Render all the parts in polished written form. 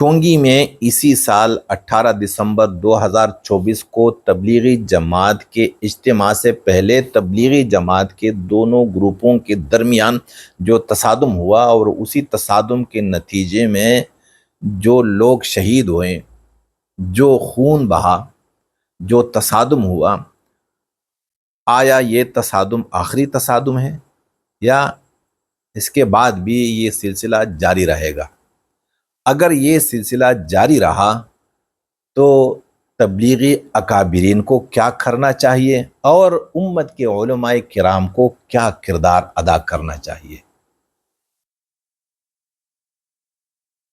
ٹونگی میں اسی سال 18 دسمبر 2024 کو تبلیغی جماعت کے اجتماع سے پہلے تبلیغی جماعت کے دونوں گروپوں کے درمیان جو تصادم ہوا اور اسی تصادم کے نتیجے میں جو لوگ شہید ہوئے، جو خون بہا، جو تصادم ہوا، آیا یہ تصادم آخری تصادم ہے یا اس کے بعد بھی یہ سلسلہ جاری رہے گا؟ اگر یہ سلسلہ جاری رہا تو تبلیغی اکابرین کو کیا کرنا چاہیے اور امت کے علماء کرام کو کیا کردار ادا کرنا چاہیے؟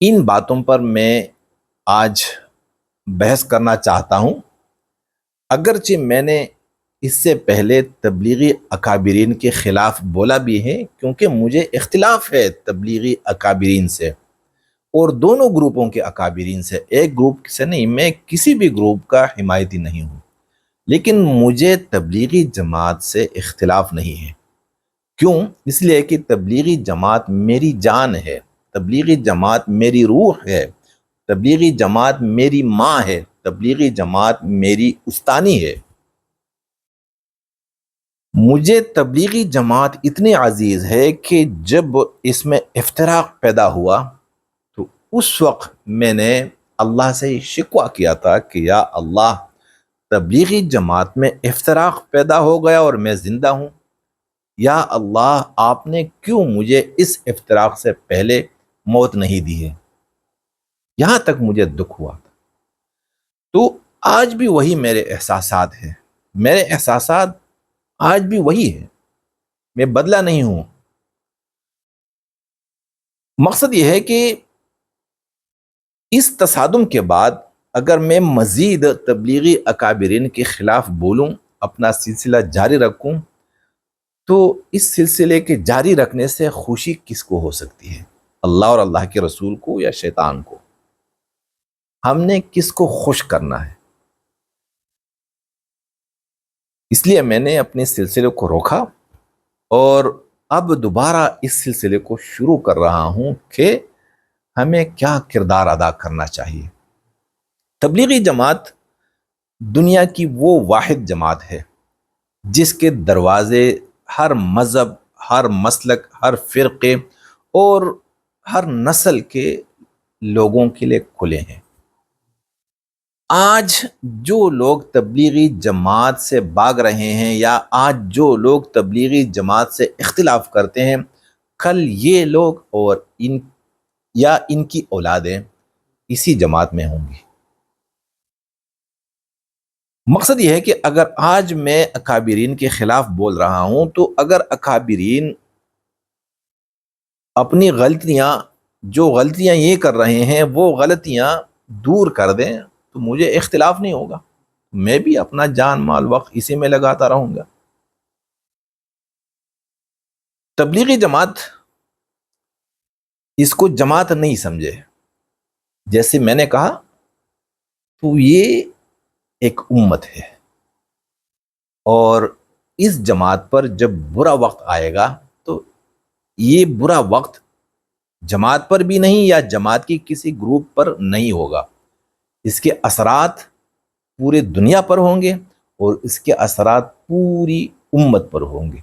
ان باتوں پر میں آج بحث کرنا چاہتا ہوں، اگرچہ میں نے اس سے پہلے تبلیغی اکابرین کے خلاف بولا بھی ہے، کیونکہ مجھے اختلاف ہے تبلیغی اکابرین سے اور دونوں گروپوں کے اکابرین سے، ایک گروپ سے نہیں، میں کسی بھی گروپ کا حمایتی نہیں ہوں، لیکن مجھے تبلیغی جماعت سے اختلاف نہیں ہے۔ کیوں؟ اس لیے کہ تبلیغی جماعت میری جان ہے، تبلیغی جماعت میری روح ہے، تبلیغی جماعت میری ماں ہے، تبلیغی جماعت میری استانی ہے۔ مجھے تبلیغی جماعت اتنی عزیز ہے کہ جب اس میں افتراق پیدا ہوا تو اس وقت میں نے اللہ سے شکوہ کیا تھا کہ یا اللہ، تبلیغی جماعت میں افتراق پیدا ہو گیا اور میں زندہ ہوں، یا اللہ آپ نے کیوں مجھے اس افتراق سے پہلے موت نہیں دی ہے؟ یہاں تک مجھے دکھ ہوا تھا۔ تو آج بھی وہی میرے احساسات ہیں، میرے احساسات آج بھی وہی ہے، میں بدلا نہیں ہوں۔ مقصد یہ ہے کہ اس تصادم کے بعد اگر میں مزید تبلیغی اکابرین کے خلاف بولوں، اپنا سلسلہ جاری رکھوں، تو اس سلسلے کے جاری رکھنے سے خوشی کس کو ہو سکتی ہے؟ اللہ اور اللہ کے رسول کو یا شیطان کو؟ ہم نے کس کو خوش کرنا ہے؟ اس لیے میں نے اپنے سلسلے کو روکا اور اب دوبارہ اس سلسلے کو شروع کر رہا ہوں کہ ہمیں کیا کردار ادا کرنا چاہیے۔ تبلیغی جماعت دنیا کی وہ واحد جماعت ہے جس کے دروازے ہر مذہب، ہر مسلک، ہر فرقے اور ہر نسل کے لوگوں کے لیے کھلے ہیں۔ آج جو لوگ تبلیغی جماعت سے بھاگ رہے ہیں یا آج جو لوگ تبلیغی جماعت سے اختلاف کرتے ہیں، کل یہ لوگ اور ان کی اولادیں اسی جماعت میں ہوں گی۔ مقصد یہ ہے کہ اگر آج میں اکابرین کے خلاف بول رہا ہوں تو اگر اکابرین اپنی جو غلطیاں یہ کر رہے ہیں وہ غلطیاں دور کر دیں تو مجھے اختلاف نہیں ہوگا، میں بھی اپنا جان مال وقت اسی میں لگاتا رہوں گا۔ تبلیغی جماعت اس کو جماعت نہیں سمجھے، جیسے میں نے کہا، تو یہ ایک امت ہے اور اس جماعت پر جب برا وقت آئے گا تو یہ برا وقت جماعت پر بھی نہیں یا جماعت کی کسی گروپ پر نہیں ہوگا، اس کے اثرات پورے دنیا پر ہوں گے اور اس کے اثرات پوری امت پر ہوں گے۔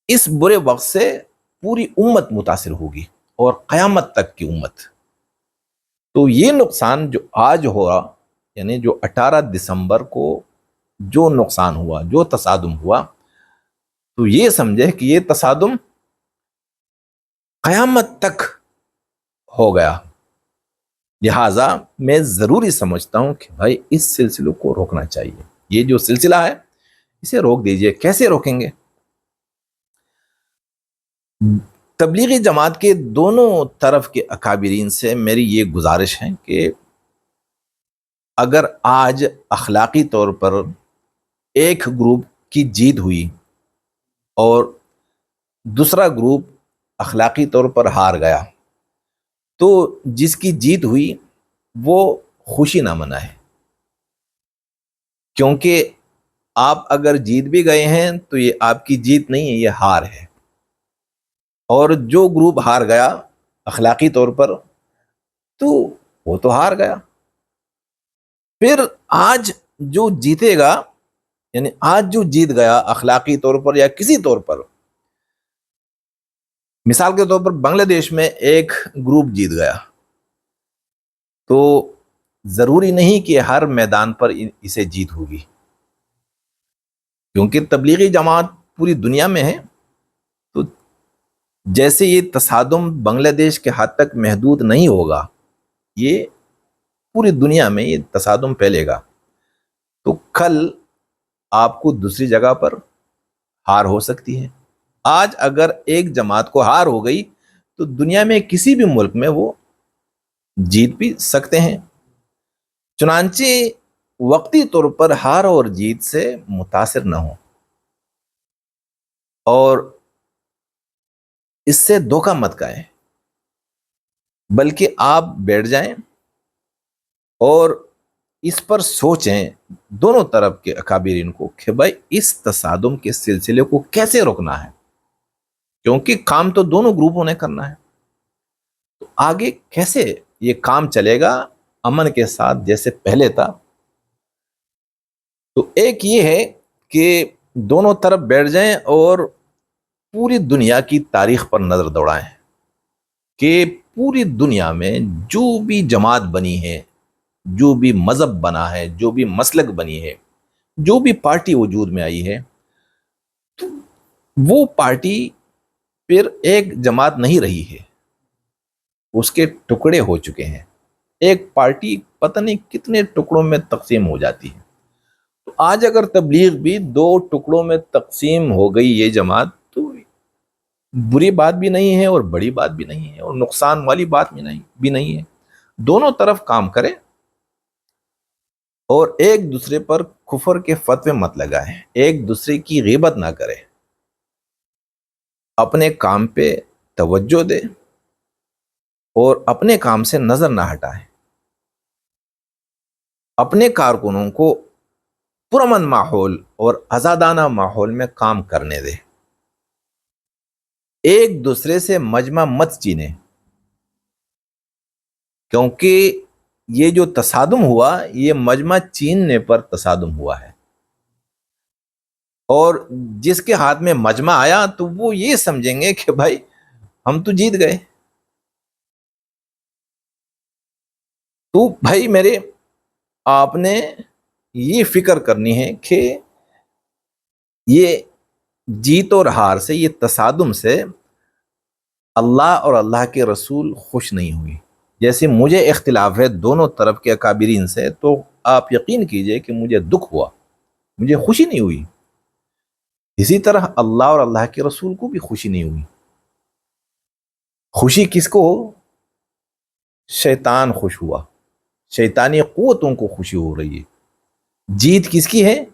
اس برے وقت سے پوری امت متاثر ہوگی اور قیامت تک کی امت۔ تو یہ نقصان جو آج ہوا، یعنی جو 18 دسمبر کو جو نقصان ہوا، جو تصادم ہوا، تو یہ سمجھے کہ یہ تصادم قیامت تک ہو گیا۔ لہٰذا میں ضروری سمجھتا ہوں کہ بھائی اس سلسلے کو روکنا چاہیے، یہ جو سلسلہ ہے اسے روک دیجئے۔ کیسے روکیں گے؟ تبلیغی جماعت کے دونوں طرف کے اکابرین سے میری یہ گزارش ہے کہ اگر آج اخلاقی طور پر ایک گروپ کی جیت ہوئی اور دوسرا گروپ اخلاقی طور پر ہار گیا تو جس کی جیت ہوئی وہ خوشی نہ منائے، کیونکہ آپ اگر جیت بھی گئے ہیں تو یہ آپ کی جیت نہیں ہے، یہ ہار ہے۔ اور جو گروپ ہار گیا اخلاقی طور پر، تو وہ تو ہار گیا۔ پھر آج جو جیتے گا، یعنی آج جو جیت گیا اخلاقی طور پر یا کسی طور پر، مثال کے طور پر بنگلہ دیش میں ایک گروپ جیت گیا، تو ضروری نہیں کہ ہر میدان پر اسے جیت ہوگی، کیونکہ تبلیغی جماعت پوری دنیا میں ہے۔ تو جیسے یہ تصادم بنگلہ دیش کے حد تک محدود نہیں ہوگا، یہ پوری دنیا میں یہ تصادم پھیلے گا، تو کل آپ کو دوسری جگہ پر ہار ہو سکتی ہے۔ آج اگر ایک جماعت کو ہار ہو گئی تو دنیا میں کسی بھی ملک میں وہ جیت بھی سکتے ہیں۔ چنانچہ وقتی طور پر ہار اور جیت سے متاثر نہ ہو اور اس سے دھوکہ مت کھائیں، بلکہ آپ بیٹھ جائیں اور اس پر سوچیں دونوں طرف کے اکابرین کو کہ بھائی اس تصادم کے سلسلے کو کیسے روکنا ہے، کیونکہ کام تو دونوں گروپوں نے کرنا ہے۔ تو آگے کیسے یہ کام چلے گا امن کے ساتھ جیسے پہلے تھا؟ تو ایک یہ ہے کہ دونوں طرف بیٹھ جائیں اور پوری دنیا کی تاریخ پر نظر دوڑائیں کہ پوری دنیا میں جو بھی جماعت بنی ہے، جو بھی مذہب بنا ہے، جو بھی مسلک بنی ہے، جو بھی پارٹی وجود میں آئی ہے، تو وہ پارٹی پھر ایک جماعت نہیں رہی ہے، اس کے ٹکڑے ہو چکے ہیں۔ ایک پارٹی پتہ نہیں کتنے ٹکڑوں میں تقسیم ہو جاتی ہے۔ تو آج اگر تبلیغ بھی 2 ٹکڑوں میں تقسیم ہو گئی یہ جماعت، تو بری بات بھی نہیں ہے اور بڑی بات بھی نہیں ہے اور نقصان والی بات بھی نہیں ہے۔ دونوں طرف کام کرے اور ایک دوسرے پر کفر کے فتوے مت لگائیں، ایک دوسرے کی غیبت نہ کرے، اپنے کام پہ توجہ دے اور اپنے کام سے نظر نہ ہٹائیں، اپنے کارکنوں کو پرامن ماحول اور آزادانہ ماحول میں کام کرنے دے، ایک دوسرے سے مجمع مت چینے، کیونکہ یہ جو تصادم ہوا یہ مجمع چیننے پر تصادم ہوا ہے، اور جس کے ہاتھ میں مجمع آیا تو وہ یہ سمجھیں گے کہ بھائی ہم تو جیت گئے۔ تو بھائی میرے، آپ نے یہ فکر کرنی ہے کہ یہ جیت اور ہار سے، یہ تصادم سے اللہ اور اللہ کے رسول خوش نہیں ہوئی۔ جیسے مجھے اختلاف ہے دونوں طرف کے اکابرین سے، تو آپ یقین کیجئے کہ مجھے دکھ ہوا، مجھے خوشی نہیں ہوئی۔ اسی طرح اللہ اور اللہ کے رسول کو بھی خوشی نہیں ہوئی۔ خوشی کس کو ہو؟ شیطان خوش ہوا، شیطانی قوتوں کو خوشی ہو رہی ہے۔ جیت کس کی ہے؟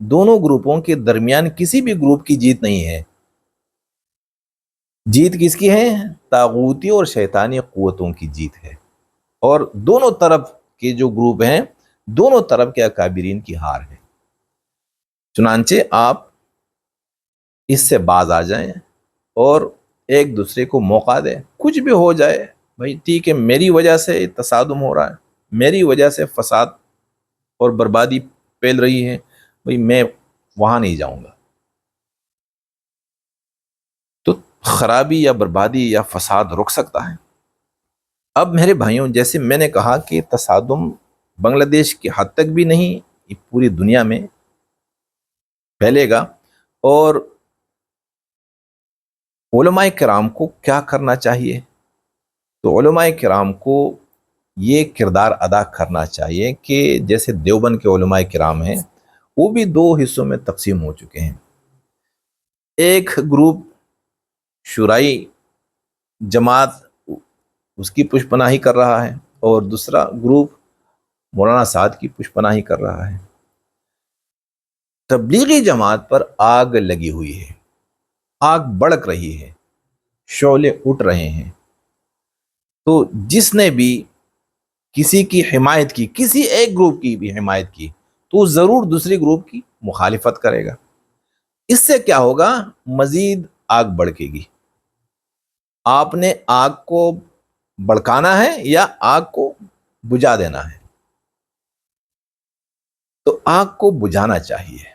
دونوں گروپوں کے درمیان کسی بھی گروپ کی جیت نہیں ہے۔ جیت کس کی ہے؟ طاغوتی اور شیطانی قوتوں کی جیت ہے، اور دونوں طرف کے جو گروپ ہیں، دونوں طرف کے اکابرین کی ہار ہے۔ چنانچہ آپ اس سے باز آ جائیں اور ایک دوسرے کو موقع دیں، کچھ بھی ہو جائے بھائی ٹھیک ہے، میری وجہ سے تصادم ہو رہا ہے، میری وجہ سے فساد اور بربادی پھیل رہی ہے، بھائی میں وہاں نہیں جاؤں گا۔ تو خرابی یا بربادی یا فساد رک سکتا ہے۔ اب میرے بھائیوں، جیسے میں نے کہا کہ تصادم بنگلہ دیش کی حد تک بھی نہیں، یہ پوری دنیا میں پھیلے گا، اور علماء کرام کو کیا کرنا چاہیے؟ تو علماء کرام کو یہ کردار ادا کرنا چاہیے کہ جیسے دیوبند کے علماء کرام ہیں، وہ بھی 2 حصوں میں تقسیم ہو چکے ہیں۔ ایک گروپ شورائی جماعت اس کی پشت پناہی کر رہا ہے، اور دوسرا گروپ مولانا سعد کی پشت پناہی کر رہا ہے۔ تبلیغی جماعت پر آگ لگی ہوئی ہے، آگ بڑک رہی ہے، شعلے اٹھ رہے ہیں۔ تو جس نے بھی کسی کی حمایت کی، کسی ایک گروپ کی بھی حمایت کی، تو ضرور دوسری گروپ کی مخالفت کرے گا۔ اس سے کیا ہوگا؟ مزید آگ بڑکے گی۔ آپ نے آگ کو بڑکانا ہے یا آگ کو بجھا دینا ہے؟ تو آگ کو بجھانا چاہیے،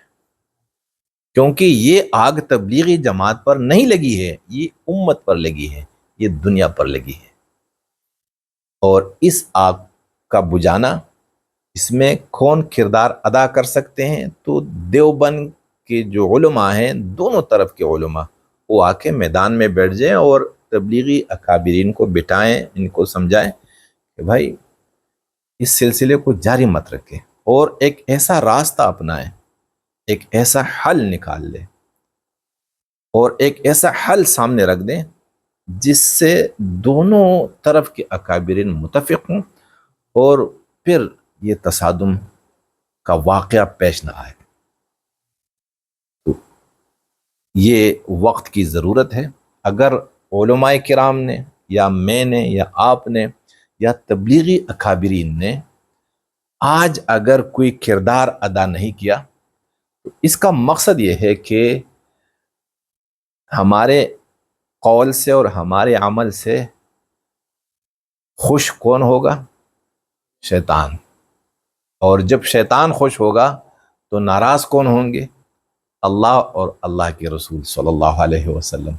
کیونکہ یہ آگ تبلیغی جماعت پر نہیں لگی ہے، یہ امت پر لگی ہے، یہ دنیا پر لگی ہے۔ اور اس آگ کا بجھانا، اس میں کون کردار ادا کر سکتے ہیں؟ تو دیوبند کے جو علماء ہیں، دونوں طرف کے علماء، وہ آ کے میدان میں بیٹھ جائیں اور تبلیغی اکابرین کو بٹھائیں، ان کو سمجھائیں کہ بھائی اس سلسلے کو جاری مت رکھیں، اور ایک ایسا راستہ اپنائیں، ایک ایسا حل نکال لیں، اور ایک ایسا حل سامنے رکھ دیں جس سے دونوں طرف کے اکابرین متفق ہوں، اور پھر یہ تصادم کا واقعہ پیش نہ آئے۔ تو یہ وقت کی ضرورت ہے۔ اگر علماء کرام نے یا میں نے یا آپ نے یا تبلیغی اکابرین نے آج اگر کوئی کردار ادا نہیں کیا، تو اس کا مقصد یہ ہے کہ ہمارے قول سے اور ہمارے عمل سے خوش کون ہوگا؟ شیطان۔ اور جب شیطان خوش ہوگا تو ناراض کون ہوں گے؟ اللہ اور اللہ کے رسول صلی اللہ علیہ وسلم۔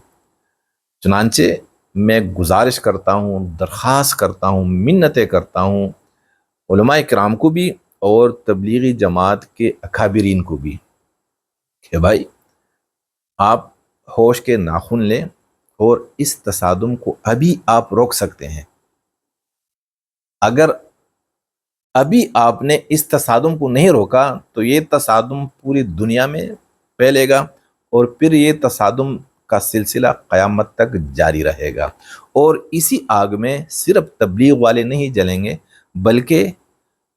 چنانچہ میں گزارش کرتا ہوں، درخواست کرتا ہوں، منتیں کرتا ہوں علماء کرام کو بھی اور تبلیغی جماعت کے اکابرین کو بھی کہ بھائی آپ ہوش کے ناخن لیں، اور اس تصادم کو ابھی آپ روک سکتے ہیں۔ اگر ابھی آپ نے اس تصادم کو نہیں روکا تو یہ تصادم پوری دنیا میں پھیلے گا، اور پھر یہ تصادم کا سلسلہ قیامت تک جاری رہے گا، اور اسی آگ میں صرف تبلیغ والے نہیں جلیں گے بلکہ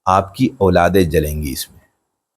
آپ کی اولادیں جلیں گی اس میں۔